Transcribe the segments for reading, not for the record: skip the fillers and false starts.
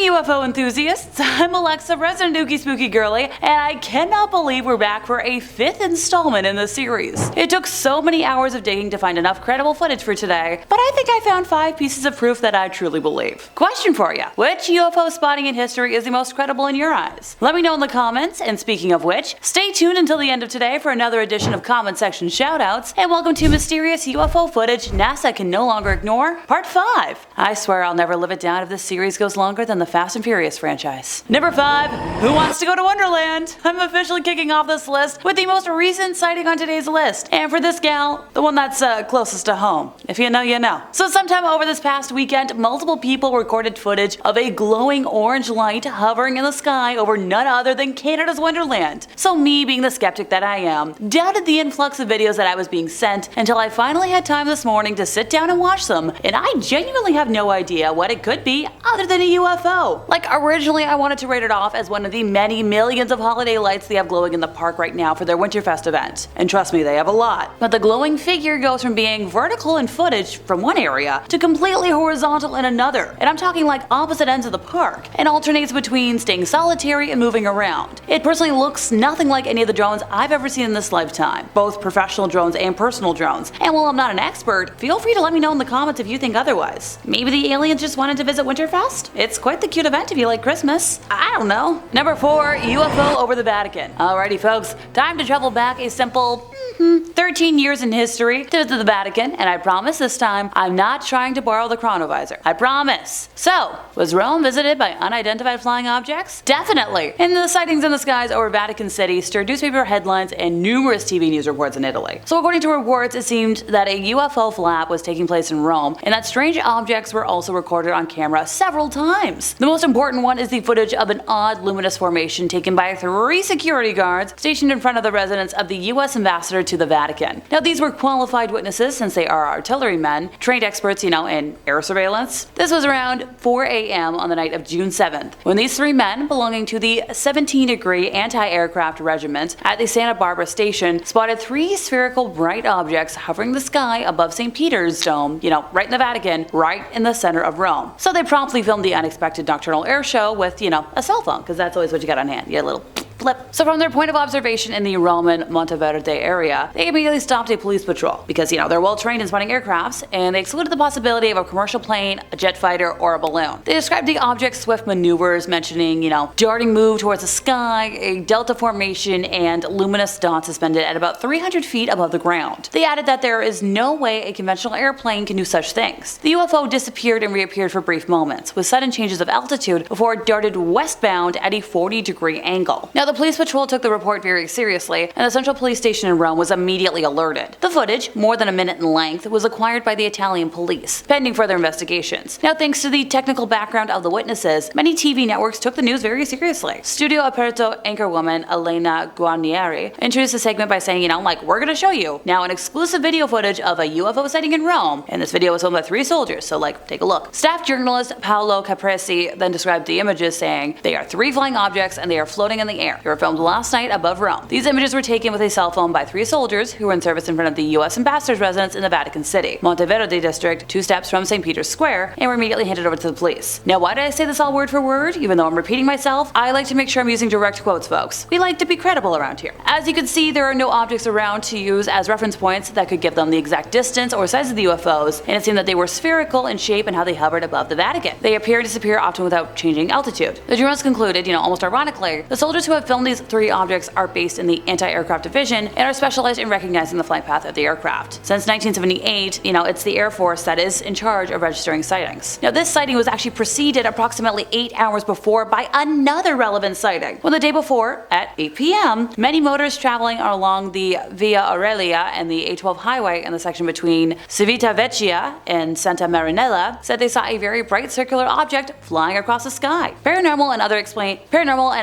UFO enthusiasts, I'm Alexa, resident Ookie Spooky Girly, and I cannot believe we're back for a 5th installment in the series. It took so many hours of digging to find enough credible footage for today, but I think I found 5 pieces of proof that I truly believe. Question for you: which UFO spotting in history is the most credible in your eyes? Let me know in the comments, and speaking of which, stay tuned until the end of today for another edition of comment section shoutouts, and welcome to Mysterious UFO Footage NASA Can No Longer Ignore, Part 5. I swear I'll never live it down if this series goes longer than the Fast and Furious franchise. Number 5. Who wants to go to Wonderland? I'm officially kicking off this list with the most recent sighting on today's list, and for this gal, the one that's closest to home. If you know, you know. So sometime over this past weekend, multiple people recorded footage of a glowing orange light hovering in the sky over none other than Canada's Wonderland. So me, being the skeptic that I am, doubted the influx of videos that I was being sent until I finally had time this morning to sit down and watch them, and I genuinely have no idea what it could be other than a UFO. Like, originally I wanted to rate it off as one of the many millions of holiday lights they have glowing in the park right now for their Winterfest event. And trust me, they have a lot. But the glowing figure goes from being vertical in footage from one area to completely horizontal in another. And I'm talking like opposite ends of the park, and alternates between staying solitary and moving around. It personally looks nothing like any of the drones I've ever seen in this lifetime, both professional drones and personal drones. And while I'm not an expert, feel free to let me know in the comments if you think otherwise. Maybe the aliens just wanted to visit Winterfest? It's quite the cute event if you like Christmas. I don't know. Number 4. UFO Over the Vatican. Alrighty folks, time to travel back a simple 13 years in history to the Vatican, and I promise this time I'm not trying to borrow the chronovisor. I promise. So, was Rome visited by unidentified flying objects? Definitely. And the sightings in the skies over Vatican City stirred newspaper headlines and numerous TV news reports in Italy. So according to reports, it seemed that a UFO flap was taking place in Rome, and that strange objects were also recorded on camera several times. The most important one is the footage of an odd luminous formation taken by 3 security guards stationed in front of the residence of the US ambassador to the Vatican. Now these were qualified witnesses since they are artillerymen, trained experts, in air surveillance. This was around 4 a.m. on the night of June 7th, when these 3 men belonging to the 17-degree anti-aircraft regiment at the Santa Barbara station spotted 3 spherical bright objects hovering the sky above St. Peter's Dome, right in the Vatican, right in the center of Rome. So they promptly filmed the unexpected nocturnal air show with, a cell phone, because that's always what you got on hand. You get a little flip. So from their point of observation in the Roman Monteverde area, they immediately stopped a police patrol because, they're well trained in spotting aircrafts, and they excluded the possibility of a commercial plane, a jet fighter, or a balloon. They described the object's swift maneuvers, mentioning, darting move towards the sky, a delta formation, and luminous dots suspended at about 300 feet above the ground. They added that there is no way a conventional airplane can do such things. The UFO disappeared and reappeared for brief moments, with sudden changes of altitude before it darted westbound at a 40-degree angle. Now, the police patrol took the report very seriously, and the central police station in Rome was immediately alerted. The footage, more than a minute in length, was acquired by the Italian police, pending further investigations. Now, thanks to the technical background of the witnesses, many TV networks took the news very seriously. Studio Aperto anchorwoman Elena Guarnieri introduced the segment by saying, we're gonna show you now an exclusive video footage of a UFO sighting in Rome, and this video was filmed by 3 soldiers, so take a look. Staff journalist Paolo Capresi then described the images, saying, they are 3 flying objects and they are floating in the air. They were filmed last night above Rome. These images were taken with a cell phone by 3 soldiers who were in service in front of the US ambassador's residence in the Vatican City, Monteverde district, 2 steps from St. Peter's Square, and were immediately handed over to the police. Now, why did I say this all word for word? Even though I'm repeating myself, I like to make sure I'm using direct quotes, folks. We like to be credible around here. As you can see, there are no objects around to use as reference points that could give them the exact distance or size of the UFOs, and it seemed that they were spherical in shape and how they hovered above the Vatican. They appear and disappear often without changing altitude. The journalist concluded, almost ironically, the soldiers who have filmed these 3 objects are based in the anti-aircraft division and are specialized in recognizing the flight path of the aircraft. Since 1978, it's the Air Force that is in charge of registering sightings. Now, this sighting was actually preceded approximately 8 hours before by another relevant sighting, when the day before, at 8 p.m., many motorists traveling along the Via Aurelia and the A12 highway in the section between Civitavecchia and Santa Marinella said they saw a very bright circular object flying across the sky. Paranormal and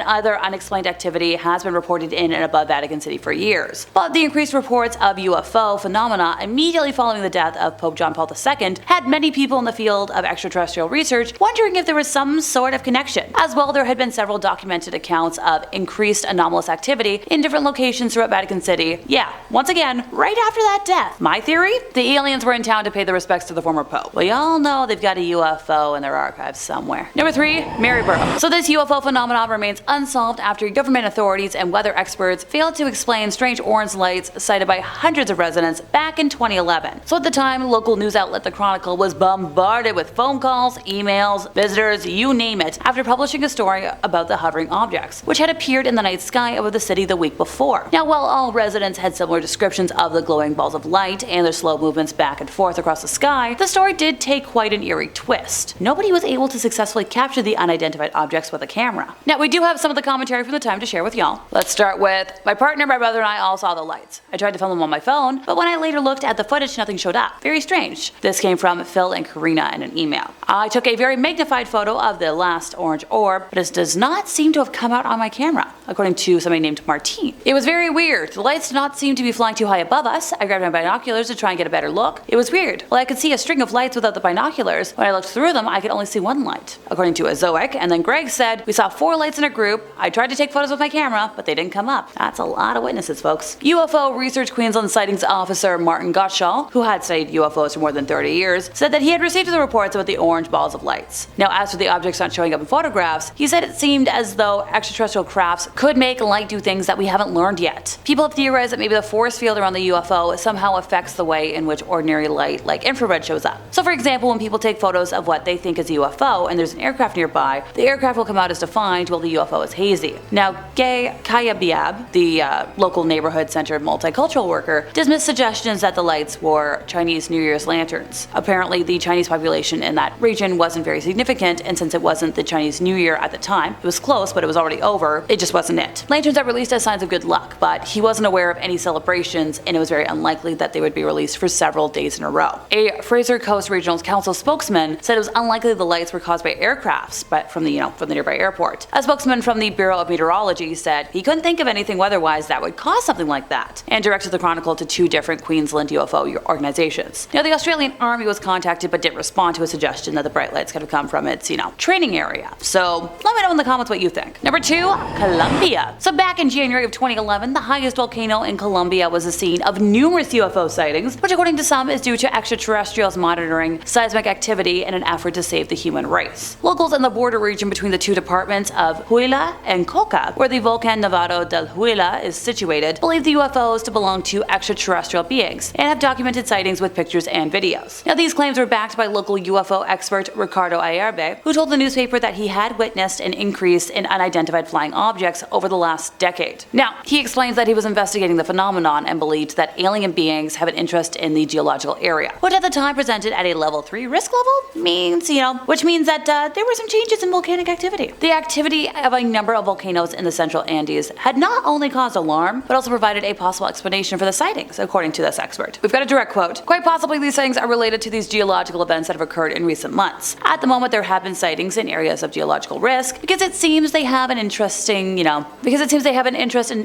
other unexplained activity has been reported in and above Vatican City for years. But the increased reports of UFO phenomena immediately following the death of Pope John Paul II had many people in the field of extraterrestrial research wondering if there was some sort of connection. As well, there had been several documented accounts of increased anomalous activity in different locations throughout Vatican City. Yeah, once again, right after that death. My theory? The aliens were in town to pay their respects to the former Pope. We all know they've got a UFO in their archives somewhere. Number 3, Maryborough. So this UFO phenomenon remains unsolved after government authorities and weather experts failed to explain strange orange lights cited by hundreds of residents back in 2011. So at the time, local news outlet The Chronicle was bombarded with phone calls, emails, visitors, you name it, after publishing a story about the hovering objects, which had appeared in the night sky over the city the week before. Now, while all residents had similar descriptions of the glowing balls of light and their slow movements back and forth across the sky, the story did take quite an eerie twist. Nobody was able to successfully capture the unidentified objects with a camera. Now, we do have some of the commentary from the time to share with y'all. Let's start with, my partner, my brother, and I all saw the lights. I tried to film them on my phone, but when I later looked at the footage, nothing showed up. Very strange. This came from Phil and Karina in an email. I took a very magnified photo of the last orange orb, but it does not seem to have come out on my camera, according to somebody named Martine. It was very weird. The lights did not seem to be flying too high above us. I grabbed my binoculars to try and get a better look. It was weird. While I could see a string of lights without the binoculars, when I looked through them, I could only see one light, according to Azoic. And then Greg said, we saw 4 lights in a group. I tried to take photos with my camera, but they didn't come up. That's a lot of witnesses, folks. UFO Research Queensland Sightings Officer Martin Gottschall, who had studied UFOs for more than 30 years, said that he had received the reports about the orange balls of lights. Now, as for the objects not showing up in photographs, he said it seemed as though extraterrestrial crafts could make light do things that we haven't learned yet. People have theorized that maybe the force field around the UFO somehow affects the way in which ordinary light, like infrared, shows up. So for example, when people take photos of what they think is a UFO and there's an aircraft nearby, the aircraft will come out as defined while the UFO is hazy. Now, Gay Kayabiab, the local neighborhood center multicultural worker, dismissed suggestions that the lights were Chinese New Year's lanterns. Apparently, the Chinese population in that region wasn't very significant, and since it wasn't the Chinese New Year at the time, it was close, but it was already over, it just wasn't it. Lanterns are released as signs of good luck, but he wasn't aware of any celebrations, and it was very unlikely that they would be released for several days in a row. A Fraser Coast Regional Council spokesman said it was unlikely the lights were caused by aircrafts, but from the nearby airport. A spokesman from the Bureau of Meteorology said he couldn't think of anything weather-wise that would cause something like that, and directed the Chronicle to 2 different Queensland UFO organizations. Now, the Australian Army was contacted but didn't respond to a suggestion that the bright lights could have come from its, training area. So let me know in the comments what you think. Number 2, Colombia. So back in January of 2011, the highest volcano in Colombia was the scene of numerous UFO sightings, which according to some is due to extraterrestrials monitoring seismic activity in an effort to save the human race. Locals in the border region between the 2 departments of Huila and Coca, where the Volcan Nevado del Huila is situated, believe the UFOs to belong to extraterrestrial beings and have documented sightings with pictures and videos. Now, these claims were backed by local UFO expert Ricardo Ayerbe, who told the newspaper that he had witnessed an increase in unidentified flying objects over the last decade. Now, he explains that he was investigating the phenomenon and believed that alien beings have an interest in the geological area, which at the time presented at a level 3 risk level means, which means that there were some changes in volcanic activity. The activity of a number of volcanoes in the central Andes had not only caused alarm, but also provided a possible explanation for the sightings, according to this expert. We've got a direct quote. Quite possibly these sightings are related to these geological events that have occurred in recent months. At the moment, there have been sightings in areas of geological risk because it seems they have an interest in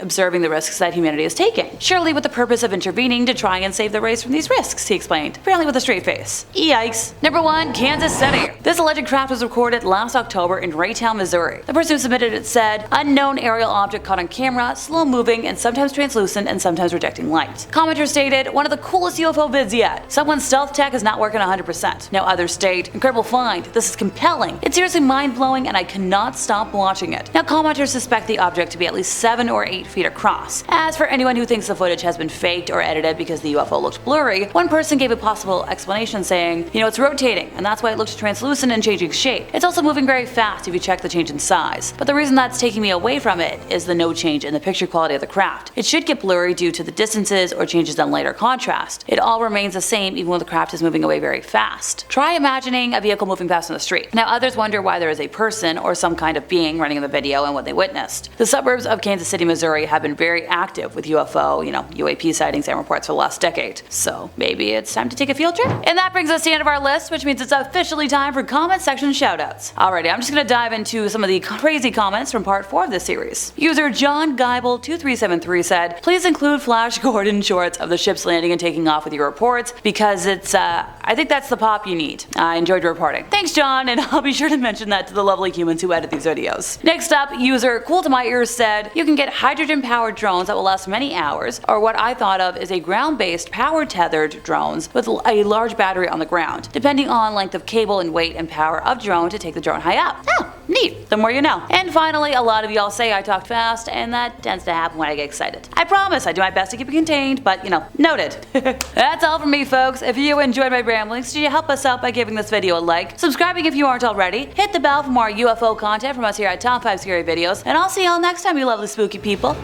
observing the risks that humanity is taking. Surely with the purpose of intervening to try and save the race from these risks, he explained, apparently with a straight face. Yikes. Number 1, Kansas City. This alleged craft was recorded last October in Raytown, Missouri. The person who submitted it said, unknown aerial object caught on camera, slow moving and sometimes translucent and sometimes rejecting light. Commenter stated, one of the coolest UFO vids yet. Someone's stealth tech is not working 100%. Now others state, incredible find, this is compelling. It's seriously mind-blowing and I cannot stop watching it. Now commenters suspect the object to be at least 7 or 8 feet across. As for anyone who thinks the footage has been faked or edited because the UFO looked blurry, one person gave a possible explanation saying, it's rotating and that's why it looks translucent and changing shape. It's also moving very fast if you check the change in size. But the reason that's taking me away from it is the no change in the picture quality of the craft. It should get blurry due to the distances or changes in light or contrast. It all remains the same even when the craft is moving away very fast. Try imagining a vehicle moving fast on the street. Now others wonder why there is a person or some kind of being running in the video and what they witnessed. The suburbs of Kansas City, Missouri have been very active with UFO, UAP sightings and reports for the last decade. So maybe it's time to take a field trip? And that brings us to the end of our list, which means it's officially time for comment section shoutouts. Alrighty, I'm just gonna dive into some of the crazy comments from part 4 more of this series. User John Geibel2373 said, please include Flash Gordon shorts of the ships landing and taking off with your reports because it's, I think that's the pop you need. I enjoyed your reporting. Thanks, John, and I'll be sure to mention that to the lovely humans who edit these videos. Next up, user Cool to My Ears said, you can get hydrogen-powered drones that will last many hours, or what I thought of is a ground-based, power-tethered drones with a large battery on the ground, depending on length of cable and weight and power of drone to take the drone high up. Oh, neat. The more you know. And finally, a lot of y'all say I talked fast, and that tends to happen when I get excited. I promise I do my best to keep it contained, but noted. That's all from me, folks. If you enjoyed my ramblings, could you help us out by giving this video a like, subscribing if you aren't already, hit the bell for more UFO content from us here at Top 5 Scary Videos, and I'll see y'all next time, you lovely spooky people.